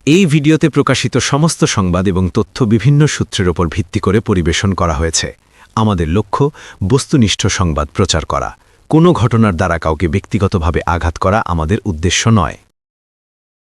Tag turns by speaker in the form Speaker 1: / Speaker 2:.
Speaker 1: এই ভিডিওতে প্রকাশিত সমস্ত সংবাদ এবং তথ্য বিভিন্ন সূত্রের ওপর ভিত্তি করে পরিবেশন করা হয়েছে। আমাদের লক্ষ্য বস্তুনিষ্ঠ সংবাদ প্রচার করা। কোনো ঘটনার দ্বারা কাউকে ব্যক্তিগতভাবে আঘাত করা আমাদের উদ্দেশ্য নয়।